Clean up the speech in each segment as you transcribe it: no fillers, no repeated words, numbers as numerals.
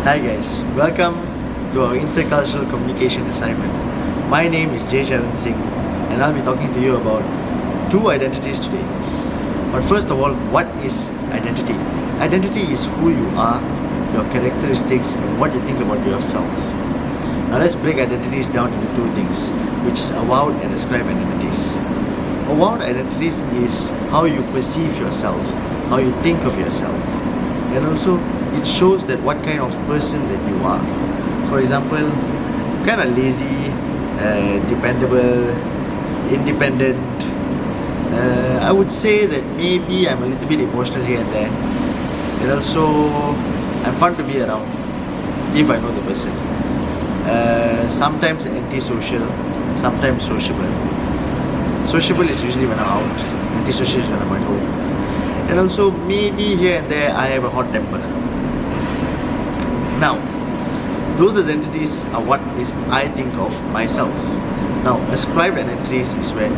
Hi guys, welcome to our intercultural communication assignment. My name is Jay Sharan Singh and I'll be talking to you about two identities today. But first of all, what is identity? Identity is who you are, your characteristics, and what you think about yourself. Now let's break identities down into two things, which is avowed and ascribed identities. Avowed identities is how you perceive yourself, how you think of yourself, and also it shows that what kind of person that you are. For example, kind of lazy, dependable, independent. I would say that maybe I'm a little bit emotional here and there, and also I'm fun to be around if I know the person. Sometimes antisocial, sometimes sociable. Sociable is usually when I'm out, antisocial is when I'm at home. And also maybe here and there I have a hot temper. Now, those identities are what is I think of myself. Now, ascribed identities is when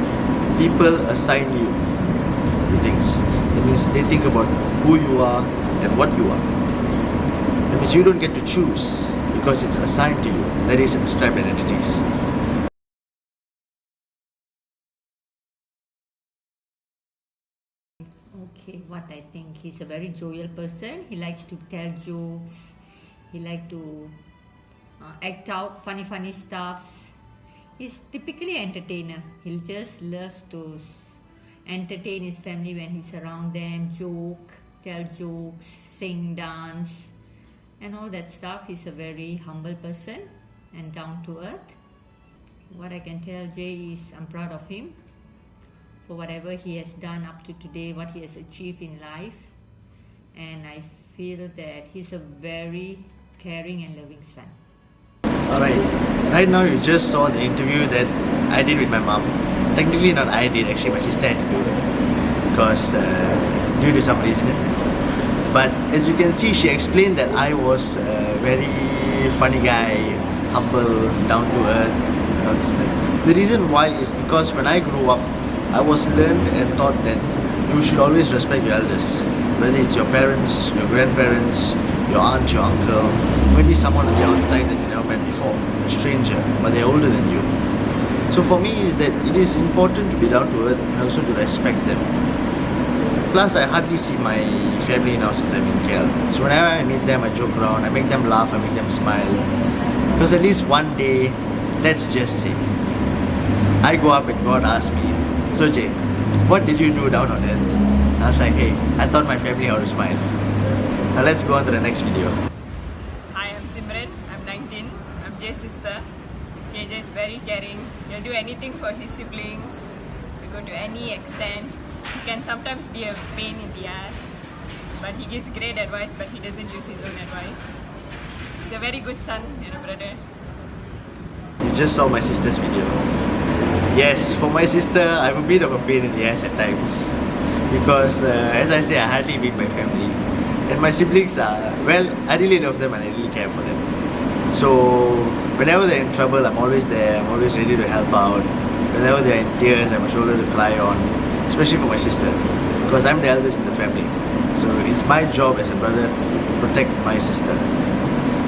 people assign you to things. That means they think about who you are and what you are. That means you don't get to choose because it's assigned to you. That is ascribed identities. Okay, what I think, he's a very jovial person. He likes to tell jokes. He likes to act out funny stuffs. He's typically entertainer. He just loves to entertain his family when he's around them, joke, tell jokes, sing, dance, and all that stuff. He's a very humble person and down to earth. What I can tell Jay is I'm proud of him for whatever he has done up to today, what he has achieved in life, and I feel that he's a very caring and loving son. Alright, right now you just saw the interview that I did with my mom. Technically not I did, actually my sister had to do it because due to some reasons. But as you can see, she explained that I was a very funny guy, humble, down to earth. The reason why is because when I grew up, I was learned and taught that you should always respect your elders, whether it's your parents, your grandparents, your aunt, your uncle, maybe someone on the outside that you never met before, a stranger, but they're older than you. So for me is that it is important to be down to earth and also to respect them. Plus I hardly see my family now since I'm in KL. So whenever I meet them, I joke around, I make them laugh, I make them smile. Because at least one day, let's just say, I go up and God asks me, so Jay, what did you do down on earth? I was like, hey, I taught my family how to smile. Now let's go on to the next video. Hi, I'm Simran. I'm 19. I'm Jay's sister. Jay is very caring. He'll do anything for his siblings. He'll go to any extent. He can sometimes be a pain in the ass, but he gives great advice, but he doesn't use his own advice. He's a very good son and a brother. You just saw my sister's video. Yes, for my sister, I'm a bit of a pain in the ass at times because as I say, I hardly meet my family. And my siblings are, well, I really love them and I really care for them. So whenever they're in trouble, I'm always there, I'm always ready to help out. Whenever they're in tears, I'm a shoulder to cry on, especially for my sister, because I'm the eldest in the family. So it's my job as a brother to protect my sister.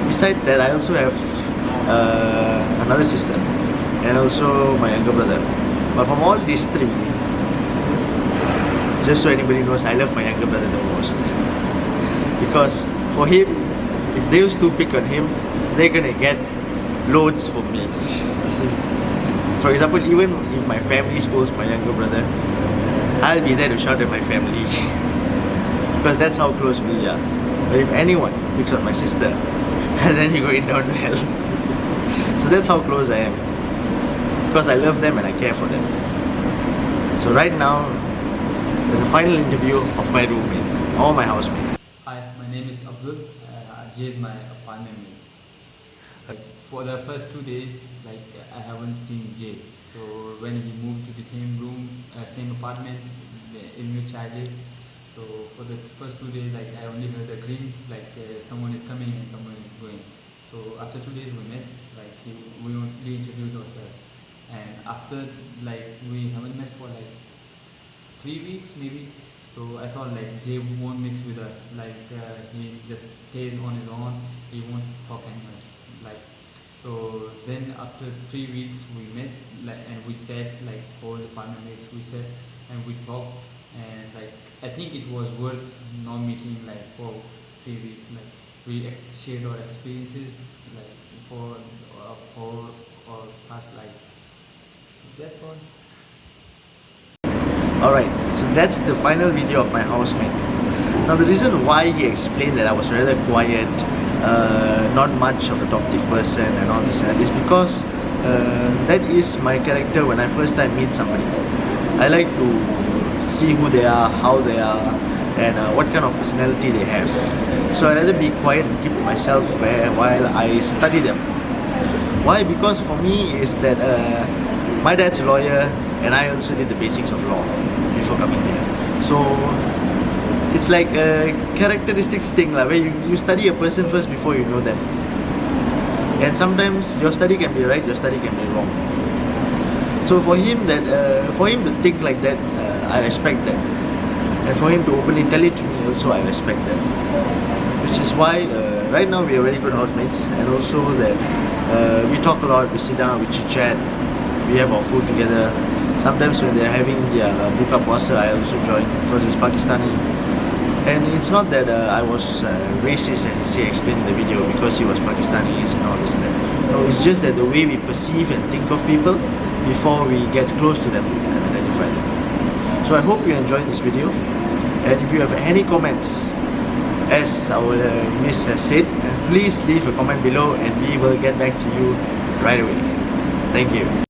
Besides that, I also have another sister and also my younger brother. But from all these three, just so anybody knows, I love my younger brother the most. Because for him, if those two pick on him, they're gonna get loads from me. For example, even if my family scolds my younger brother, I'll be there to shout at my family. Because that's how close we are. But if anyone picks on my sister, then you're going down to hell. So that's how close I am. Because I love them and I care for them. So right now, there's a final interview of my roommate or my housemate. Hi, my name is Abdul. Jay is my apartment mate. For the first 2 days, I haven't seen Jay. So when he moved to the same room, same apartment in which I live, so for the first 2 days, I only heard the green, someone is coming and someone is going. So after 2 days we met, we only introduced ourselves, and after we haven't met for 3 weeks maybe. So I thought Jay won't mix with us. He just stays on his own. He won't then after 3 weeks we met, and we sat, like all the partner mates, we sat and we talked, and like I think it was worth not meeting like for 3 weeks. Like we shared our experiences, like for our past life. That's all. Alright, so that's the final video of my housemate. Now the reason why he explained that I was rather quiet, not much of a talkative person and all this and that is because that is my character when I first time meet somebody. I like to see who they are, how they are, and what kind of personality they have. So I'd rather be quiet and keep to myself while I study them. Why? Because for me is that my dad's a lawyer and I also did the basics of law before coming here. So it's like a characteristics thing where you study a person first before you know them. And sometimes your study can be right, your study can be wrong. So for him to think like that, I respect that. And for him to openly tell it to me also, I respect that. Which is why right now we are very good housemates, and also that we talk a lot, we sit down, we chit chat, we have our food together. Sometimes when they are having their buka puasa, I also join because he's Pakistani. And it's not that I was racist and he explained in the video because he was Pakistani and all this and that. No, it's just that the way we perceive and think of people before we get close to them and identify them. So I hope you enjoyed this video, and if you have any comments, as our miss has said, please leave a comment below and we will get back to you right away. Thank you.